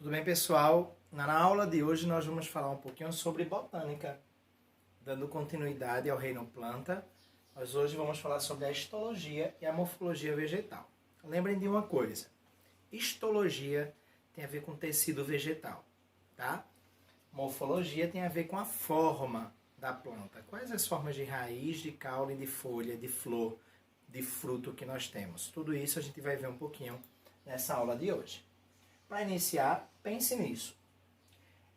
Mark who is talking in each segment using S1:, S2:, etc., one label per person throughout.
S1: Tudo bem, pessoal? Na aula de hoje nós vamos falar um pouquinho sobre botânica, dando continuidade ao reino planta. Nós hoje vamos falar sobre a histologia e a morfologia vegetal. Lembrem de uma coisa, histologia tem a ver com tecido vegetal, tá? Morfologia tem a ver com a forma da planta. Quais as formas de raiz, de caule, de folha, de flor, de fruto que nós temos? Tudo isso a gente vai ver um pouquinho nessa aula de hoje. Para iniciar, pense nisso.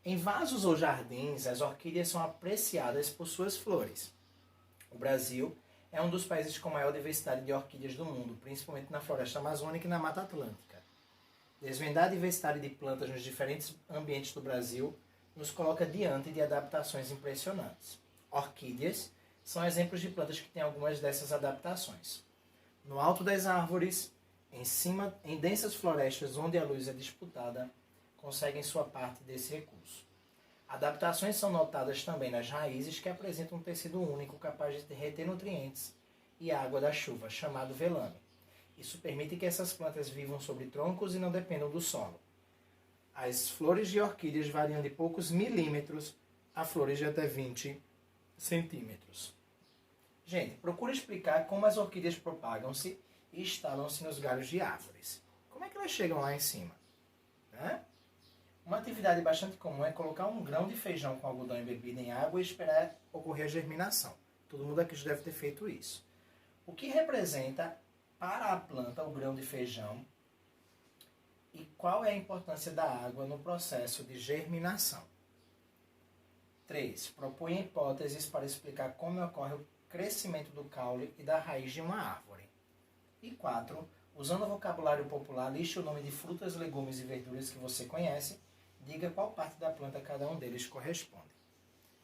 S1: Em vasos ou jardins, as orquídeas são apreciadas por suas flores. O Brasil é um dos países com maior diversidade de orquídeas do mundo, principalmente na floresta amazônica e na Mata Atlântica. Desvendar a diversidade de plantas nos diferentes ambientes do Brasil nos coloca diante de adaptações impressionantes. Orquídeas são exemplos de plantas que têm algumas dessas adaptações. No alto das árvores, em densas florestas onde a luz é disputada, conseguem sua parte desse recurso. Adaptações são notadas também nas raízes, que apresentam um tecido único capaz de reter nutrientes e água da chuva, chamado velame. Isso permite que essas plantas vivam sobre troncos e não dependam do solo. As flores de orquídeas variam de poucos milímetros a flores de até 20 centímetros. Gente, procure explicar como as orquídeas propagam-se e instalam-se nos galhos de árvores. Como é que elas chegam lá em cima? Uma atividade bastante comum é colocar um grão de feijão com algodão embebido em água e esperar ocorrer a germinação. Todo mundo aqui já deve ter feito isso. O que representa para a planta o grão de feijão e qual é a importância da água no processo de germinação? 3. Propõe hipóteses para explicar como ocorre o crescimento do caule e da raiz de uma árvore. E 4. Usando o vocabulário popular, liste o nome de frutas, legumes e verduras que você conhece. Diga qual parte da planta cada um deles corresponde.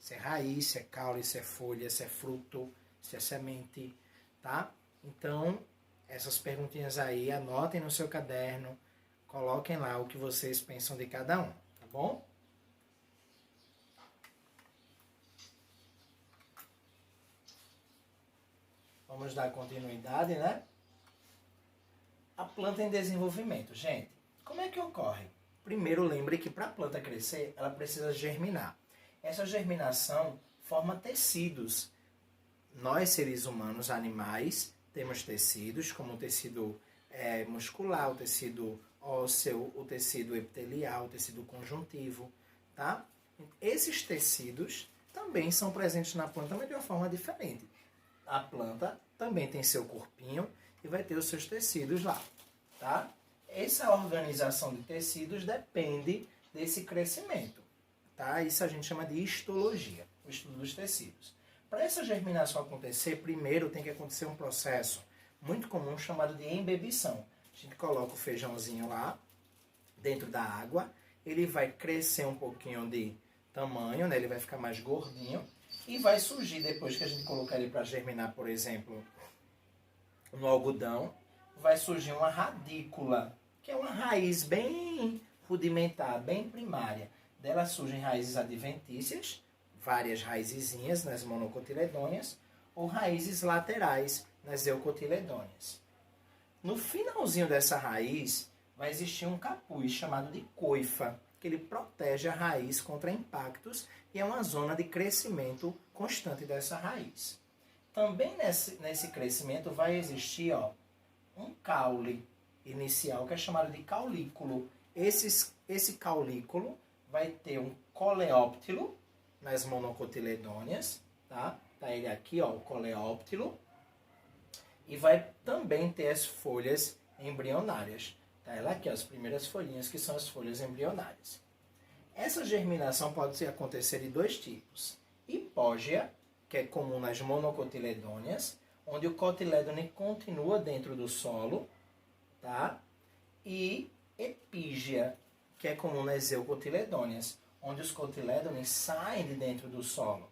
S1: Se é raiz, se é caule, se é folha, se é fruto, se é semente, tá? Então, essas perguntinhas aí, anotem no seu caderno, coloquem lá o que vocês pensam de cada um, tá bom? Vamos dar continuidade, né? A planta em desenvolvimento. Gente, como é que ocorre? Primeiro, lembre que para a planta crescer, ela precisa germinar. Essa germinação forma tecidos. Nós, seres humanos, animais, temos tecidos, como o tecido muscular, o tecido ósseo, o tecido epitelial, o tecido conjuntivo, tá? Esses tecidos também são presentes na planta, mas de uma forma diferente. A planta também tem seu corpinho e vai ter os seus tecidos lá, tá? Essa organização de tecidos depende desse crescimento, tá? Isso a gente chama de histologia, o estudo dos tecidos. Para essa germinação acontecer, primeiro tem que acontecer um processo muito comum chamado de embebição. A gente coloca o feijãozinho lá dentro da água, ele vai crescer um pouquinho de tamanho, né? Ele vai ficar mais gordinho e vai surgir, depois que a gente colocar ele para germinar, por exemplo, no algodão, vai surgir uma radícula, que é uma raiz bem rudimentar, bem primária. Dela surgem raízes adventícias, várias raizezinhas nas monocotiledôneas, ou raízes laterais nas eucotiledôneas. No finalzinho dessa raiz, vai existir um capuz chamado de coifa, que ele protege a raiz contra impactos e é uma zona de crescimento constante dessa raiz. Também nesse crescimento vai existir um caule inicial, que é chamado de caulículo. Esse caulículo vai ter um coleóptilo nas monocotiledôneas, tá? Tá ele aqui, o coleóptilo. E vai também ter as folhas embrionárias. Tá ela aqui, as primeiras folhinhas, que são as folhas embrionárias. Essa germinação pode acontecer de dois tipos. Hipógea, que é comum nas monocotiledôneas, onde o cotiledone continua dentro do solo, tá? E epígea, que é comum nas eucotiledôneas, onde os cotiledones saem de dentro do solo,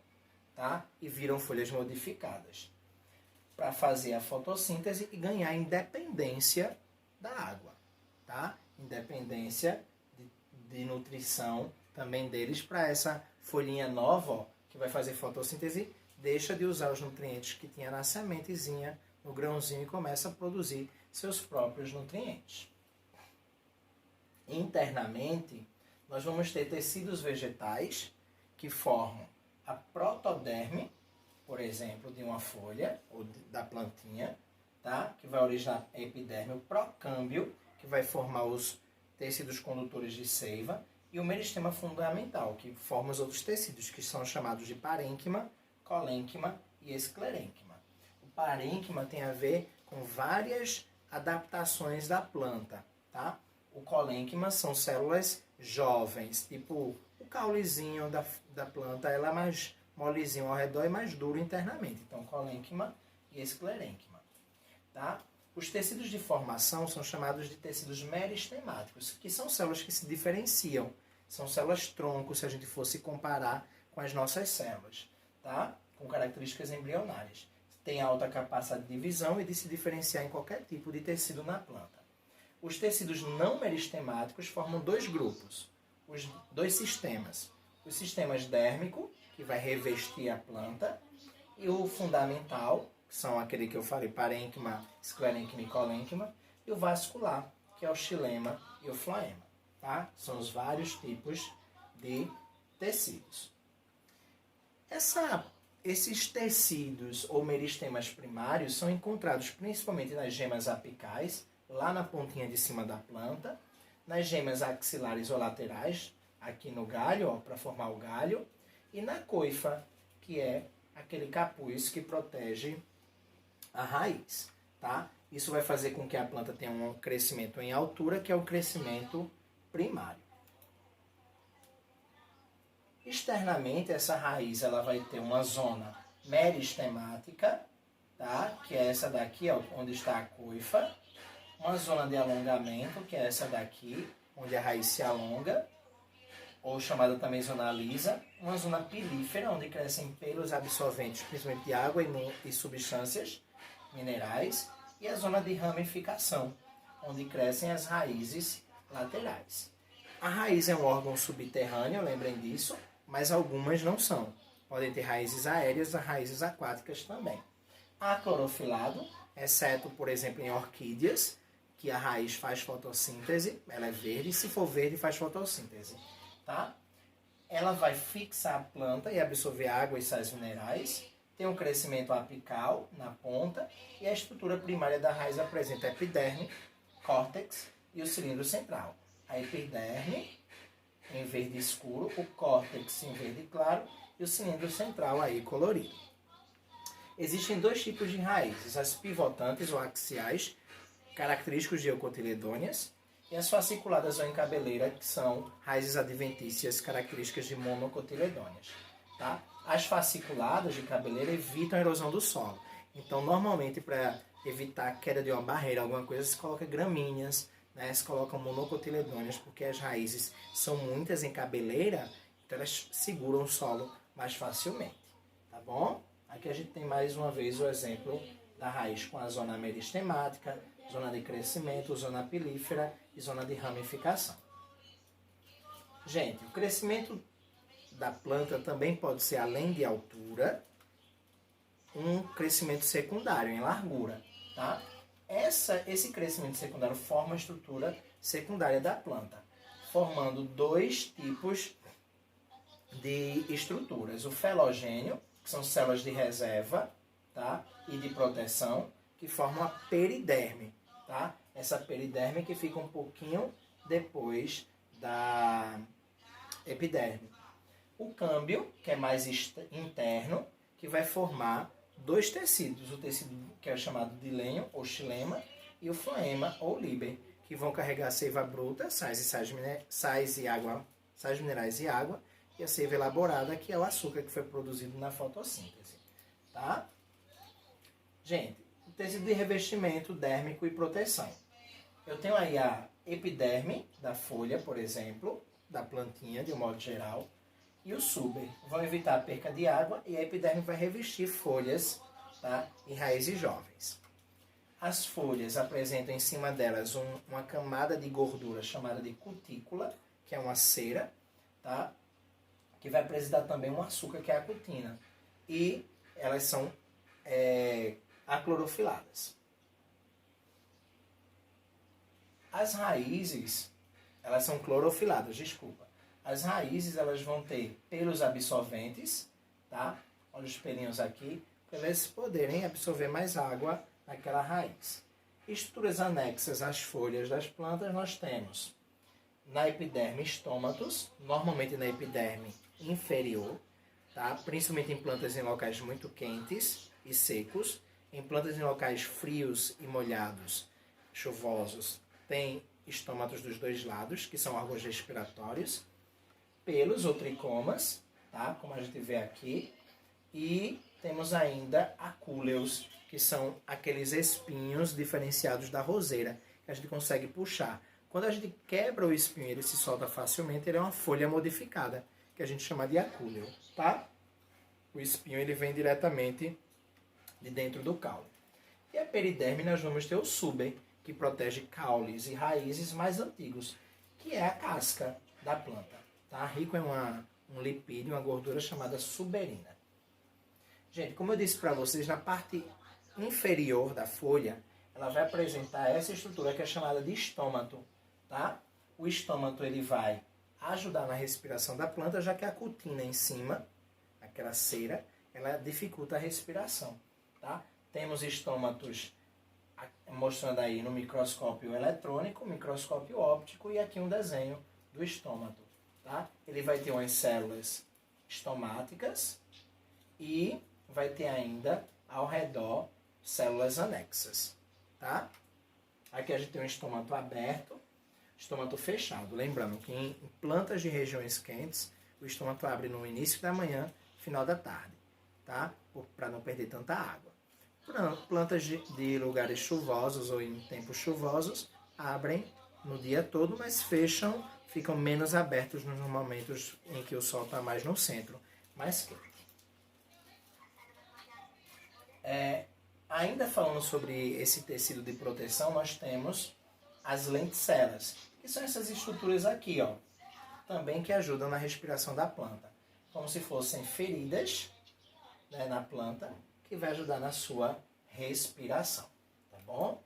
S1: tá? E viram folhas modificadas, para fazer a fotossíntese e ganhar independência da água, tá? Independência de nutrição também deles, para essa folhinha nova, que vai fazer fotossíntese, deixa de usar os nutrientes que tinha na sementezinha, no grãozinho, e começa a produzir seus próprios nutrientes. Internamente, nós vamos ter tecidos vegetais que formam a protoderme, por exemplo, de uma folha ou da plantinha, tá? Que vai originar a epiderme, o procâmbio, que vai formar os tecidos condutores de seiva, e o meristema fundamental, que forma os outros tecidos, que são chamados de parênquima, colênquima e esclerênquima. O parênquima tem a ver com várias adaptações da planta, tá? O colênquima são células jovens, tipo o caulezinho da planta, ela é mais molezinho ao redor e mais duro internamente. Então, colênquima e esclerênquima, tá? Os tecidos de formação são chamados de tecidos meristemáticos, que são células que se diferenciam. São células tronco, se a gente fosse comparar com as nossas células, tá? Com características embrionárias. Tem alta capacidade de divisão e de se diferenciar em qualquer tipo de tecido na planta. Os tecidos não meristemáticos formam dois grupos, os dois sistemas. O sistema dérmico, que vai revestir a planta, e o fundamental, que são aquele que eu falei, parênquima, esclerênquima e colênquima, e o vascular, que é o xilema e o floema. Tá? São os vários tipos de tecidos. Esses tecidos ou meristemas primários são encontrados principalmente nas gemas apicais, lá na pontinha de cima da planta, nas gemas axilares ou laterais, aqui no galho, para formar o galho, e na coifa, que é aquele capuz que protege a raiz. Tá? Isso vai fazer com que a planta tenha um crescimento em altura, que é o crescimento primário. Externamente, essa raiz ela vai ter uma zona meristemática, tá? Que é essa daqui, ó, onde está a coifa. Uma zona de alongamento, que é essa daqui, onde a raiz se alonga, ou chamada também zona lisa. Uma zona pilífera, onde crescem pelos absorventes, principalmente de água e substâncias minerais. E a zona de ramificação, onde crescem as raízes laterais. A raiz é um órgão subterrâneo, lembrem disso, mas algumas não são. Podem ter raízes aéreas e raízes aquáticas também. Há clorofilado, exceto, por exemplo, em orquídeas, que a raiz faz fotossíntese, ela é verde, se for verde faz fotossíntese. Tá? Ela vai fixar a planta e absorver água e sais minerais, tem um crescimento apical na ponta, e a estrutura primária da raiz apresenta a epiderme, córtex e o cilindro central. A epiderme em verde escuro, o córtex em verde claro e o cilindro central aí colorido. Existem dois tipos de raízes, as pivotantes ou axiais, característicos de eucotiledôneas, e as fasciculadas ou em cabeleira, que são raízes adventícias, características de monocotiledôneas. Tá? As fasciculadas de cabeleira evitam a erosão do solo. Então, normalmente, para evitar a queda de uma barreira, alguma coisa, se coloca gramíneas, né? Se colocam monocotiledôneas, porque as raízes são muitas em cabeleira, então elas seguram o solo mais facilmente. Tá bom? Aqui a gente tem mais uma vez o exemplo da raiz com a zona meristemática, zona de crescimento, zona pilífera e zona de ramificação. Gente, o crescimento da planta também pode ser, além de altura, um crescimento secundário, em largura. Tá? Esse crescimento secundário forma a estrutura secundária da planta, formando dois tipos de estruturas. O felogênio, que são células de reserva, tá? E de proteção, que formam a periderme. Tá? Essa periderme que fica um pouquinho depois da epiderme. O câmbio, que é mais interno, que vai formar dois tecidos, o tecido que é chamado de lenho ou xilema e o floema ou líber, que vão carregar seiva bruta, sais minerais e água, e a seiva elaborada, que é o açúcar que foi produzido na fotossíntese. Tá? Gente, o tecido de revestimento dérmico e proteção. Eu tenho aí a epiderme da folha, por exemplo, da plantinha de um modo geral, e o suber vão evitar a perca de água e a epiderme vai revestir folhas, tá? E raízes jovens. As folhas apresentam em cima delas uma camada de gordura chamada de cutícula, que é uma cera, tá? Que vai apresentar também um açúcar, que é a cutina. E elas são aclorofiladas. As raízes, elas são clorofiladas, desculpa. As raízes, elas vão ter pelos absorventes, tá? Olha os pelinhos aqui, para eles poderem absorver mais água naquela raiz. Estruturas anexas às folhas das plantas nós temos na epiderme estômatos, normalmente na epiderme inferior, tá? Principalmente em plantas em locais muito quentes e secos. Em plantas em locais frios e molhados, chuvosos, tem estômatos dos dois lados, que são órgãos respiratórios, pelos ou tricomas, tá? Como a gente vê aqui, e temos ainda acúleos, que são aqueles espinhos diferenciados da roseira, que a gente consegue puxar. Quando a gente quebra o espinho e ele se solta facilmente, ele é uma folha modificada, que a gente chama de acúleo, tá? O espinho ele vem diretamente de dentro do caule. E a periderme nós vamos ter o súber, que protege caules e raízes mais antigos, que é a casca da planta, tá? Rico em um lipídio, uma gordura chamada suberina. Gente, como eu disse para vocês, na parte inferior da folha, ela vai apresentar essa estrutura que é chamada de estômato, tá? O estômato ele vai ajudar na respiração da planta, já que a cutina em cima, aquela cera, ela dificulta a respiração, tá? Temos estômatos mostrando aí no microscópio eletrônico, microscópio óptico e aqui um desenho do estômato, tá? Ele vai ter umas células estomáticas e vai ter ainda ao redor células anexas, tá? Aqui a gente tem um estômato aberto, estômato fechado. Lembrando que em plantas de regiões quentes, o estômato abre no início da manhã, final da tarde, tá? Para não perder tanta água. Plantas de lugares chuvosos ou em tempos chuvosos abrem no dia todo, mas fecham, ficam menos abertos nos momentos em que o sol está mais no centro, mais quente. Ainda falando sobre esse tecido de proteção, nós temos as lenticelas, que são essas estruturas aqui, ó, também que ajudam na respiração da planta, como se fossem feridas, né, na planta, que vai ajudar na sua respiração, tá bom?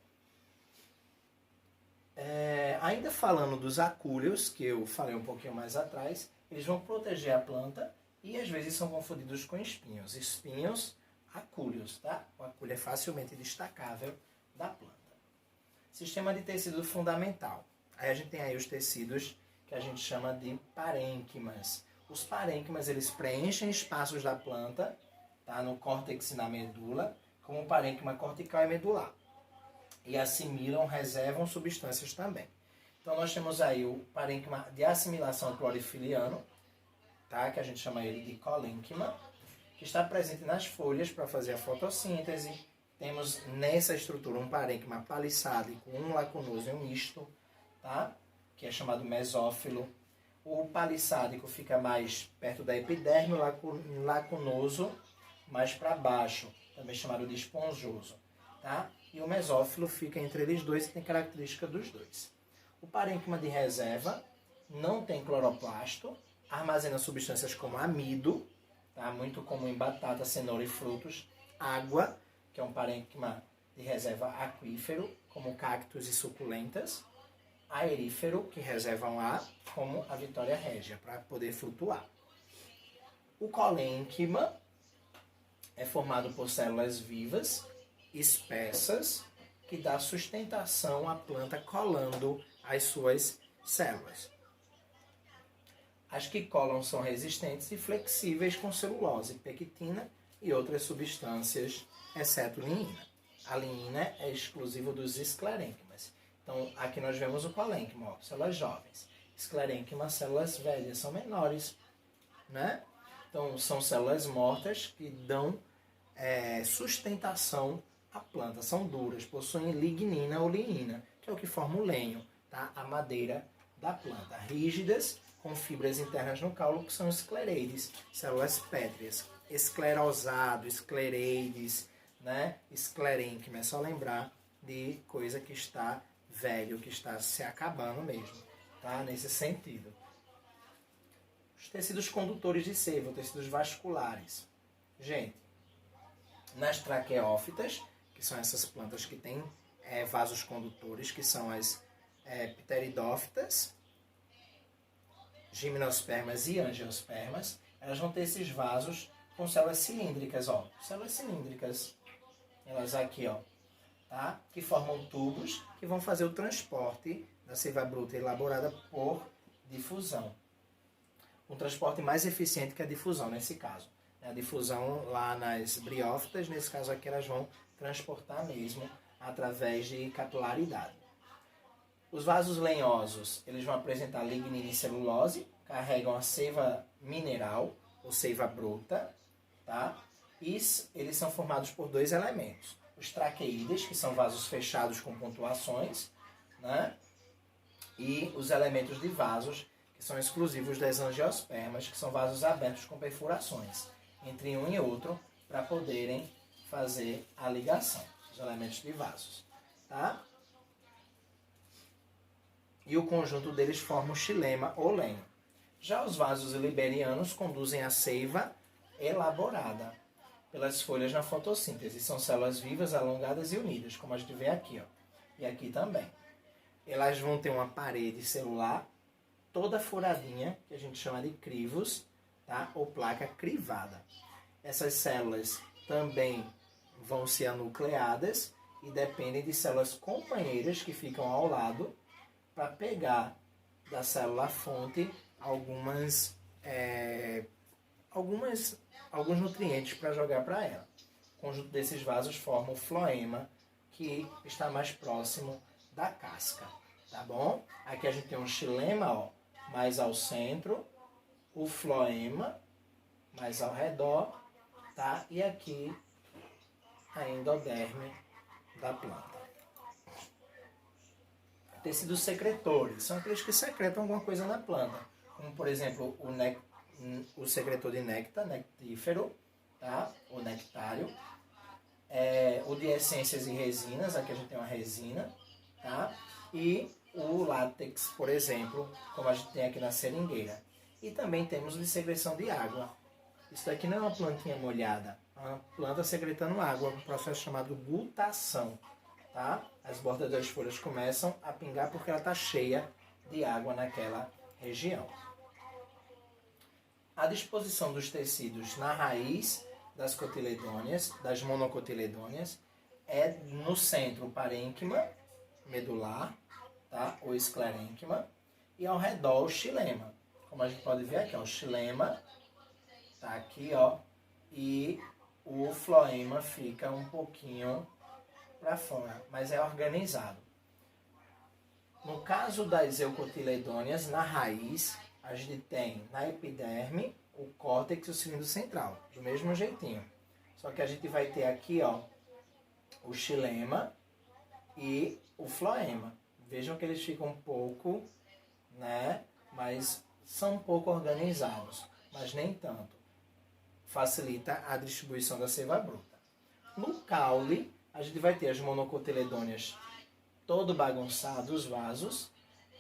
S1: Ainda falando dos acúleos, que eu falei um pouquinho mais atrás, eles vão proteger a planta e às vezes são confundidos com espinhos. Espinhos, acúleos, tá? O acúleo é facilmente destacável da planta. Sistema de tecido fundamental. Aí a gente tem aí os tecidos que a gente chama de parênquimas. Os parênquimas, eles preenchem espaços da planta, tá? No córtex e na medula, como o parênquima cortical e medular. E assimilam, reservam substâncias também. Então nós temos aí o parênquima de assimilação clorofiliano, tá? Que a gente chama ele de colênquima, que está presente nas folhas para fazer a fotossíntese. Temos nessa estrutura um parênquima palissádico, um lacunoso e um misto, tá? Que é chamado mesófilo. O palissádico fica mais perto da epiderme, o lacunoso mais para baixo, também chamado de esponjoso, tá? E o mesófilo fica entre eles dois e tem característica dos dois. O parênquima de reserva não tem cloroplasto, armazena substâncias como amido, tá? Muito comum em batata, cenoura e frutos, água, que é um parênquima de reserva aquífero, como cactos e suculentas, aerífero, que reservam ar, como a Vitória régia, para poder flutuar. O colênquima é formado por células vivas, espessas, que dá sustentação à planta colando as suas células. As que colam são resistentes e flexíveis com celulose, pectina e outras substâncias, exceto lignina. A lignina é exclusiva dos esclerênquimas. Então, aqui nós vemos o colênquima, ó, células jovens. Esclerênquima, células velhas, são menores, né? Então, são células mortas que dão sustentação à planta. São duras, possuem lignina ou lignina, que é o que forma o lenho, tá? A madeira da planta. Rígidas, com fibras internas no caule, que são esclereides, células pétreas. Esclerosado, esclereides, né? Esclerênquima, é só lembrar de coisa que está velho, que está se acabando mesmo, tá? Nesse sentido. Os tecidos condutores de seiva, tecidos vasculares. Gente, nas traqueófitas, que são essas plantas que têm vasos condutores, que são as pteridófitas, gimnospermas e angiospermas, elas vão ter esses vasos com células cilíndricas, ó. Células cilíndricas, elas aqui, ó, tá? Que formam tubos que vão fazer o transporte da seiva bruta elaborada por difusão. Um transporte mais eficiente que a difusão, nesse caso. A difusão lá nas briófitas, nesse caso aqui, elas vão transportar mesmo através de capilaridade. Os vasos lenhosos, eles vão apresentar lignina e celulose, carregam a seiva mineral, ou seiva bruta, tá? E eles são formados por dois elementos. Os traqueídeos, que são vasos fechados com pontuações, né? E os elementos de vasos, que são exclusivos das angiospermas, que são vasos abertos com perfurações entre um e outro, para poderem fazer a ligação, os elementos de vasos, tá? E o conjunto deles forma o xilema ou lenho. Já os vasos liberianos conduzem a seiva elaborada pelas folhas na fotossíntese. São células vivas, alongadas e unidas, como a gente vê aqui, ó. E aqui também. Elas vão ter uma parede celular toda furadinha, que a gente chama de crivos, tá? Ou placa crivada. Essas células também vão ser anucleadas e dependem de células companheiras que ficam ao lado para pegar da célula fonte alguns nutrientes para jogar para ela. O conjunto desses vasos forma o floema, que está mais próximo da casca, tá bom? Aqui a gente tem um xilema, ó, mais ao centro, o floema mais ao redor, tá? E aqui a endoderme da planta. Tecidos secretores são aqueles que secretam alguma coisa na planta, como por exemplo o secretor de néctar, nectífero, tá? O nectário, o de essências e resinas, aqui a gente tem uma resina, tá? E o látex, por exemplo, como a gente tem aqui na seringueira. E também temos o de secreção de água. Isso daqui não é uma plantinha molhada, é uma planta secretando água, um processo chamado gutação, tá? As bordas das folhas começam a pingar porque ela está cheia de água naquela região. A disposição dos tecidos na raiz das cotiledôneas, das monocotiledôneas, é no centro o parênquima medular, tá? O esclerênquima, e ao redor o xilema. Como a gente pode ver aqui, ó, o xilema tá aqui, ó, e o floema fica um pouquinho para fora, mas é organizado. No caso das eucotiledôneas, na raiz, a gente tem na epiderme o córtex e o cilindro central, do mesmo jeitinho. Só que a gente vai ter aqui, ó, o xilema e o floema. Vejam que eles ficam um pouco, né, mas são um pouco organizados, mas nem tanto. Facilita a distribuição da seiva bruta. No caule, a gente vai ter as monocotiledôneas todo bagunçado, os vasos,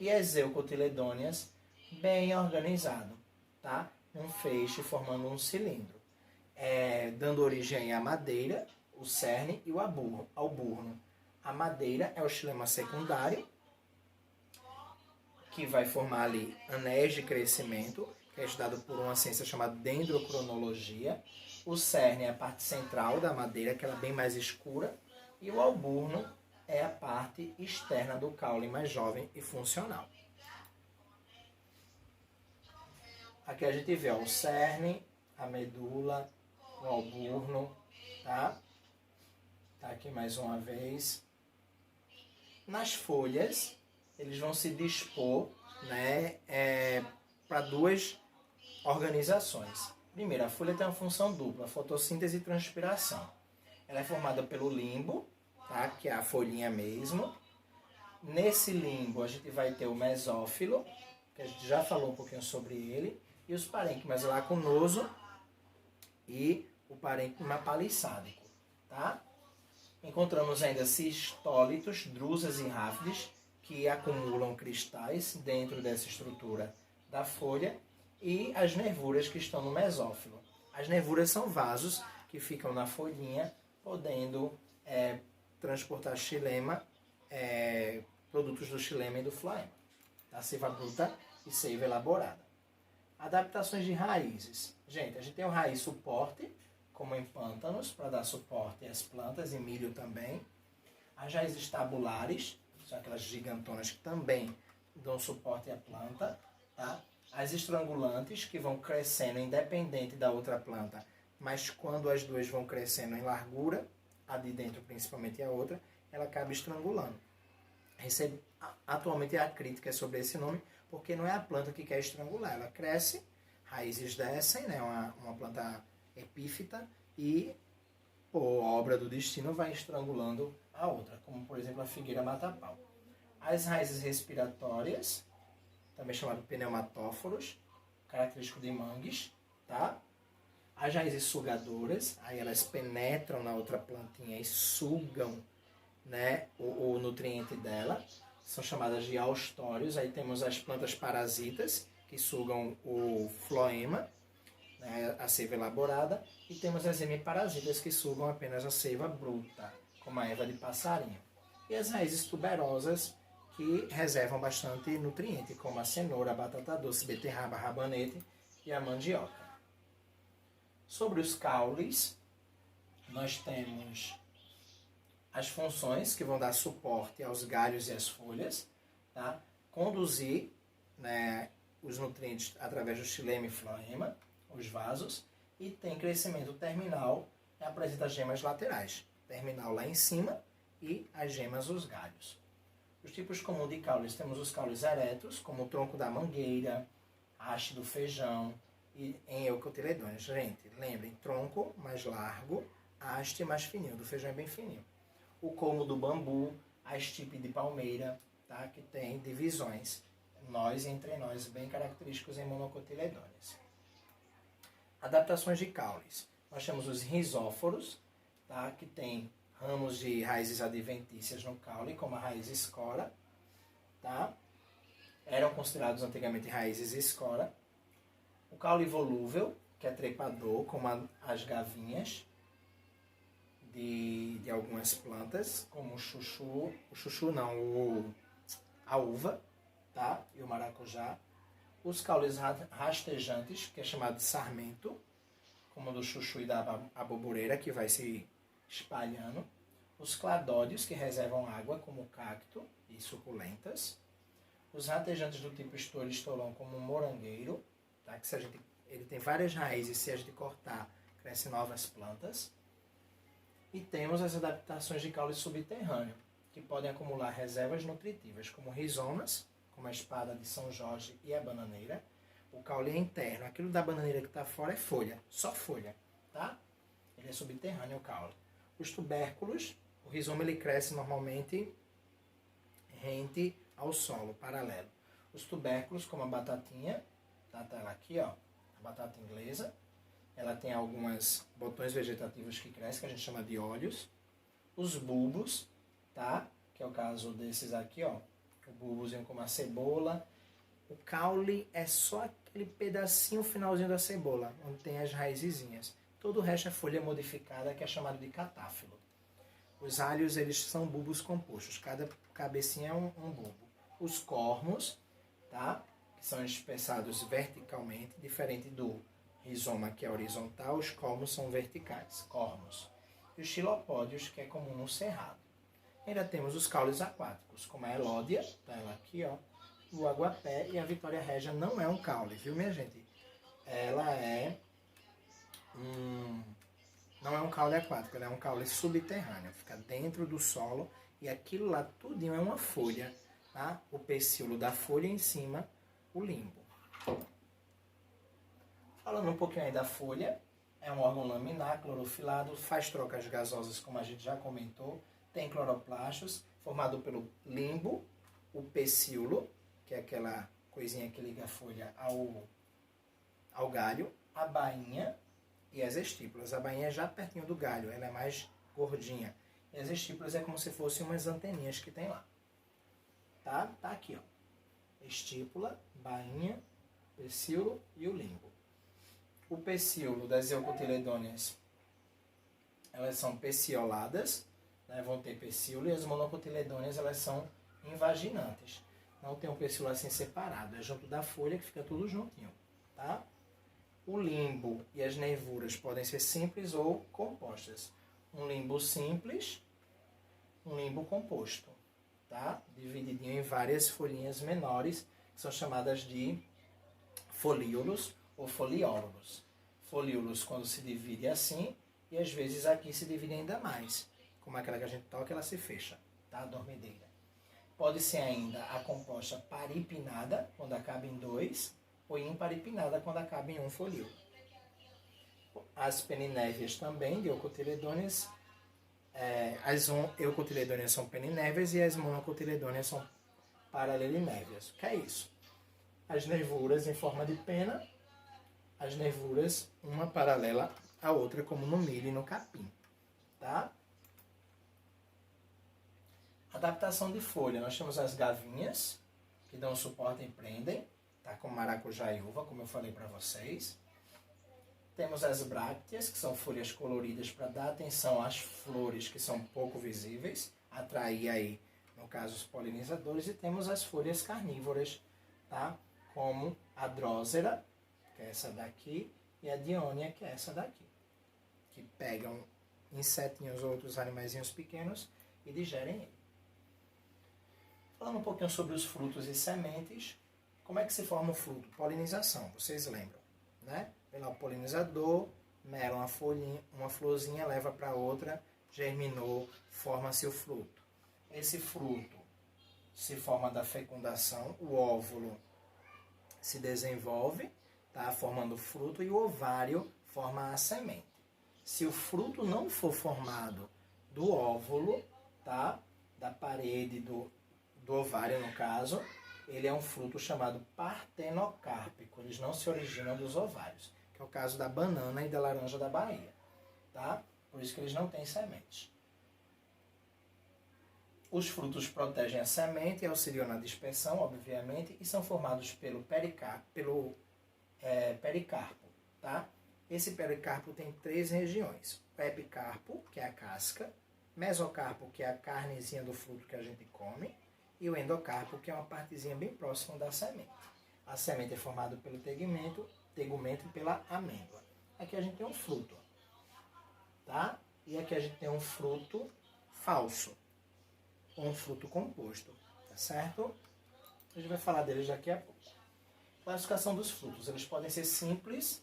S1: e as eucotiledôneas bem organizado, tá? Um feixe formando um cilindro, dando origem à madeira, o cerne e ao burno. A madeira é o xilema secundário, que vai formar ali anéis de crescimento, que é estudado por uma ciência chamada dendrocronologia. O cerne é a parte central da madeira, aquela bem mais escura, e o alburno é a parte externa do caule mais jovem e funcional. Aqui a gente vê, ó, o cerne, a medula, o alburno, tá? Tá aqui mais uma vez. Nas folhas, eles vão se dispor, né, para duas organizações. Primeiro, a folha tem uma função dupla, fotossíntese e transpiração. Ela é formada pelo limbo, tá? Que é a folhinha mesmo. Nesse limbo a gente vai ter o mesófilo, que a gente já falou um pouquinho sobre ele, e os parênquimas lacunoso e o parênquima palissádico, tá? Encontramos ainda cistólitos, drusas e ráfides, que acumulam cristais dentro dessa estrutura da folha, e as nervuras que estão no mesófilo. As nervuras são vasos que ficam na folhinha, podendo transportar xilema, produtos do xilema e do floema, da seiva bruta e seiva elaborada. Adaptações de raízes. Gente, a gente tem o raiz suporte, como em pântanos, para dar suporte às plantas, e milho também. As raízes tabulares, são aquelas gigantonas que também dão suporte à planta. Tá? As estrangulantes, que vão crescendo independente da outra planta, mas quando as duas vão crescendo em largura, a de dentro principalmente e a outra, ela acaba estrangulando. Atualmente a crítica é sobre esse nome, porque não é a planta que quer estrangular. Ela cresce, raízes descem, né? uma planta epífita, e por obra do destino vai estrangulando a outra, como por exemplo a figueira mata-pau. As raízes respiratórias, também chamado pneumatóforos, característico de mangues, tá? As raízes sugadoras, aí elas penetram na outra plantinha e sugam, né, o nutriente dela, são chamadas de austórios. Aí temos as plantas parasitas, que sugam o floema, né, a seiva elaborada, e temos as hemiparasitas, que sugam apenas a seiva bruta, como a erva de passarinho. E as raízes tuberosas, que reservam bastante nutriente, como a cenoura, a batata doce, beterraba, rabanete e a mandioca. Sobre os caules, nós temos as funções que vão dar suporte aos galhos e às folhas, tá? Conduzir, né, os nutrientes através do xilema e floema, os vasos, e tem crescimento terminal e apresenta gemas laterais. Terminal lá em cima e as gemas, os galhos. Os tipos comuns de caules, temos os caules eretos, como o tronco da mangueira, haste do feijão, e em eucotiledôneas. Gente, lembrem, tronco mais largo, haste mais fininho, do feijão é bem fininho. O colmo do bambu, a estipe de palmeira, tá? Que tem divisões, nós entre nós, bem característicos em monocotiledôneas. Adaptações de caules. Nós temos os rizóforos, tá? Que tem ramos de raízes adventícias no caule, como a raiz escora, tá? Eram considerados antigamente raízes escora. O caule volúvel, que é trepador, como as gavinhas de algumas plantas, como a uva, tá? E o maracujá. Os caules rastejantes, que é chamado de sarmento, como o do chuchu e da aboboreira, que vai se espalhando. Os cladódios, que reservam água, como o cacto e suculentas. Os ratejantes do tipo estolão, como o morangueiro, tá? Que ele tem várias raízes, se a gente cortar, crescem novas plantas. E temos as adaptações de caule subterrâneo, que podem acumular reservas nutritivas, como rizomas, como a espada de São Jorge e a bananeira. O caule é interno, aquilo da bananeira que está fora é folha, só folha, tá? Ele é subterrâneo, o caule. Os tubérculos, o rizoma ele cresce normalmente rente ao solo, paralelo. Os tubérculos, como a batatinha, tá ela aqui, ó, a batata inglesa, ela tem alguns botões vegetativos que crescem, que a gente chama de óleos. Os bulbos, tá? Que é o caso desses aqui, ó. O bulbozinho como a cebola. O caule é só aquele pedacinho finalzinho da cebola, onde tem as raizezinhas. Todo o resto é folha modificada, que é chamado de catáfilo. Os alhos, eles são bulbos compostos. Cada cabecinha é um bulbo. Os cormos, tá? Que são dispersados verticalmente, diferente do rizoma, que é horizontal, os cormos são verticais, cormos. E os xilopódios, que é comum no cerrado. Ainda temos os caules aquáticos, como a elódia, tá ela aqui, ó, o aguapé, e a Vitória Régia não é um caule, viu, minha gente? Ela não é um caule aquático, ela é um caule subterrâneo, fica dentro do solo, e aquilo lá tudinho é uma folha, tá? O pecíolo da folha em cima, o limbo. Falando um pouquinho aí da folha, é um órgão laminar, clorofilado, faz trocas gasosas, como a gente já comentou, tem cloroplastos, formado pelo limbo, o pecíolo, que é aquela coisinha que liga a folha ao galho, a bainha e as estípulas. A bainha é já pertinho do galho, ela é mais gordinha. E as estípulas é como se fossem umas anteninhas que tem lá. Tá? Tá aqui, ó. Estípula, bainha, pecíolo e o limbo. O pecíolo das eucotiledôneas, elas são pecioladas, né, vão ter pecíolo, e as monocotiledôneas, elas são invaginantes. Não tem um pecíolo assim separado, é junto da folha que fica tudo juntinho. tá? O limbo e as nervuras podem ser simples ou compostas. Um limbo simples, um limbo composto, tá? Divididinho em várias folhinhas menores, que são chamadas de folíolos ou foliólogos. Folíolos quando se divide assim, e às vezes aqui se divide ainda mais. Como aquela que a gente toca, ela se fecha, tá? A dormideira. Pode ser ainda a composta paripinada, quando acaba em 2, ou imparipinada, quando acaba em um folíolo. As peninévias também, de eucotiledôneas. As eucotiledôneas são peninévias e as monocotiledôneas são paralelinévias. O que é isso? As nervuras em forma de pena, as nervuras uma paralela à outra, como no milho e no capim. Tá? Adaptação de folha. Nós temos as gavinhas, que dão suporte e prendem, tá? Como maracujá e uva, como eu falei para vocês. Temos as brácteas, que são folhas coloridas para dar atenção às flores que são pouco visíveis, atrair aí, no caso, os polinizadores. E temos as folhas carnívoras, tá? Como a drósera, que é essa daqui, e a diônia, que é essa daqui, que pegam insetinhos ou outros animaizinhos pequenos e digerem ele. Falando um pouquinho sobre os frutos e sementes, como é que se forma o fruto? Polinização, vocês lembram, né? Vem lá o polinizador, mela uma folhinha, uma florzinha, leva para outra, germinou, forma-se o fruto. Esse fruto se forma da fecundação, o óvulo se desenvolve, tá? Formando o fruto, e o ovário forma a semente. Se o fruto não for formado do óvulo, tá? Da parede do ovário, no caso, ele é um fruto chamado partenocárpico. Eles não se originam dos ovários, que é o caso da banana e da laranja da Bahia, tá? Por isso que eles não têm sementes. Os frutos protegem a semente e auxiliam na dispersão, obviamente, e são formados pelo pericarpo, tá? Esse pericarpo tem 3 regiões. O epicarpo, que é a casca, mesocarpo, que é a carnezinha do fruto que a gente come, e o endocarpo, que é uma partezinha bem próxima da semente. A semente é formada pelo tegumento e pela amêndoa. Aqui a gente tem um fruto, tá? E aqui a gente tem um fruto falso, ou um fruto composto, tá certo? A gente vai falar deles daqui a pouco. Classificação dos frutos. Eles podem ser simples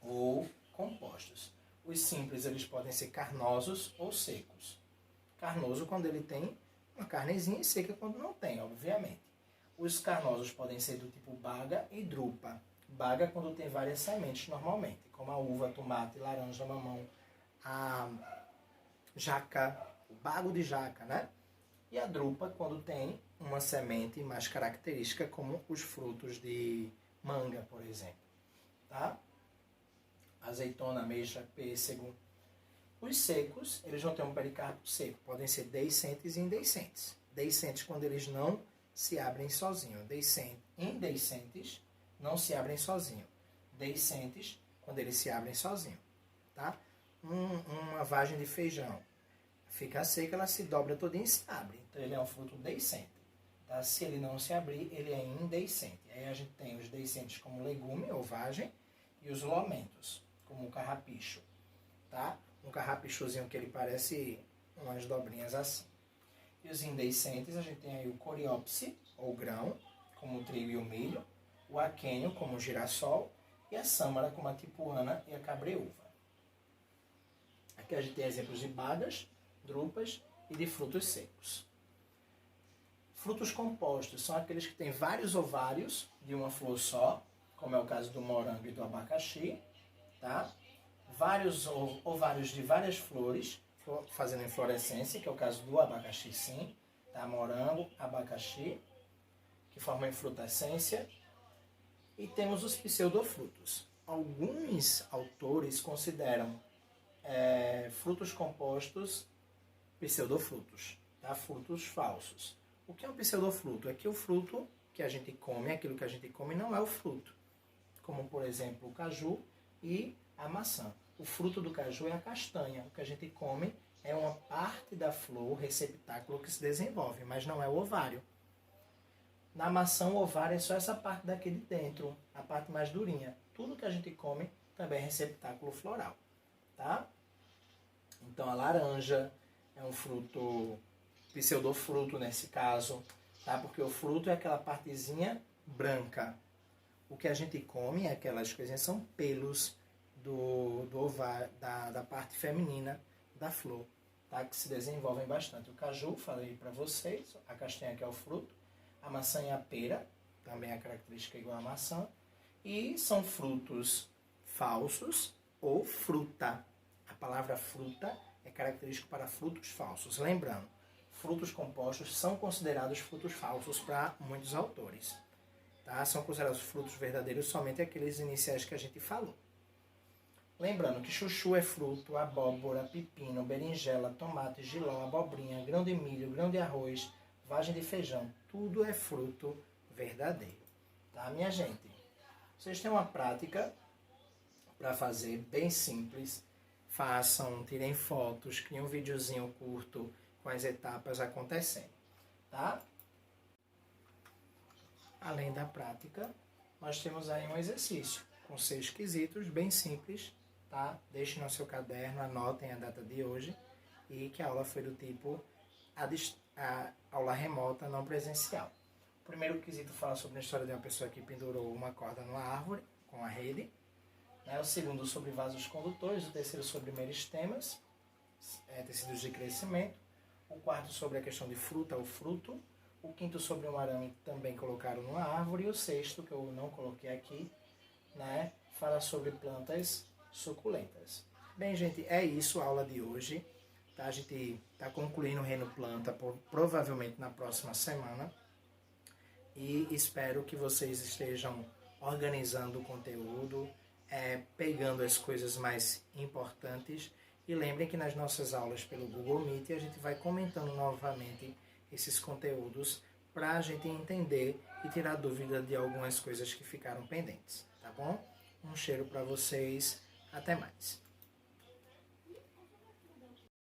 S1: ou compostos. Os simples, eles podem ser carnosos ou secos. Carnoso quando ele tem uma carnezinha, e seca quando não tem, obviamente. Os carnosos podem ser do tipo baga e drupa. Baga quando tem várias sementes, normalmente, como a uva, tomate, laranja, mamão, a jaca, o bago de jaca, né? E a drupa quando tem uma semente mais característica, como os frutos de manga, por exemplo. Tá? Azeitona, ameixa, pêssego. Os secos, eles vão ter um pericarpo seco. Podem ser deiscentes e indeiscentes. Deiscentes quando eles não se abrem sozinhos. Indeiscentes não se abrem sozinhos. Deiscentes quando eles se abrem sozinhos. Tá? Uma vagem de feijão fica seca, ela se dobra todinha e se abre. Então ele é um fruto deiscente. Tá? Se ele não se abrir, ele é indeiscente. Aí a gente tem os deiscentes como legume ou vagem e os lomentos, como o carrapicho. Tá? Um carrapichozinho que ele parece umas dobrinhas assim. E os indeiscentes, a gente tem aí o coriópse, ou grão, como o trigo e o milho, o aquênio, como o girassol, e a sâmara, como a tipuana e a cabreúva. Aqui a gente tem exemplos de bagas, drupas e de frutos secos. Frutos compostos são aqueles que têm vários ovários de uma flor só, como é o caso do morango e do abacaxi, tá? Vários ovários de várias flores, fazendo inflorescência, que é o caso do abacaxi, sim, tá? Morango, abacaxi, que formam infrutescência. E temos os pseudofrutos. Alguns autores consideram frutos compostos pseudofrutos, tá? Frutos falsos. O que é um pseudofruto? É que o fruto que a gente come, aquilo que a gente come, não é o fruto. Como, por exemplo, o caju e a maçã. O fruto do caju é a castanha. O que a gente come é uma parte da flor, receptáculo, que se desenvolve, mas não é o ovário. Na maçã, o ovário é só essa parte daqui de dentro, a parte mais durinha. Tudo que a gente come também é receptáculo floral, tá? Então, a laranja é um fruto, pseudofruto nesse caso, tá? Porque o fruto é aquela partezinha branca. O que a gente come, aquelas coisinhas, são pelos do ovário, da parte feminina da flor, tá? Que se desenvolvem bastante. O caju, falei para vocês, a castanha que é o fruto, a maçã e a pera, também a característica igual à maçã, e são frutos falsos ou fruta. A palavra fruta é característico para frutos falsos. Lembrando, frutos compostos são considerados frutos falsos para muitos autores. Tá? São considerados frutos verdadeiros somente aqueles iniciais que a gente falou. Lembrando que chuchu é fruto, abóbora, pepino, berinjela, tomate, jiló, abobrinha, grão de milho, grão de arroz, vagem de feijão. Tudo é fruto verdadeiro. Tá, minha gente? Vocês têm uma prática para fazer bem simples. Façam, tirem fotos, criem um videozinho curto com as etapas acontecendo. Tá? Além da prática, nós temos aí um exercício com 6 quesitos bem simples, tá? Deixem no seu caderno, anotem a data de hoje e que a aula foi do tipo a aula remota, não presencial. O primeiro quesito fala sobre a história de uma pessoa que pendurou uma corda numa árvore com a rede. O segundo sobre vasos condutores, o terceiro sobre meristemas, tecidos de crescimento. O quarto sobre a questão de fruta ou fruto. O quinto sobre um arame também colocaram numa árvore. E o sexto, que eu não coloquei aqui, fala sobre plantas suculentas. Bem, gente, é isso a aula de hoje. Tá? A gente está concluindo o Reino Planta, provavelmente na próxima semana. E espero que vocês estejam organizando o conteúdo, pegando as coisas mais importantes. E lembrem que nas nossas aulas pelo Google Meet a gente vai comentando novamente esses conteúdos para a gente entender e tirar dúvida de algumas coisas que ficaram pendentes, tá bom? Um cheiro para vocês, até mais.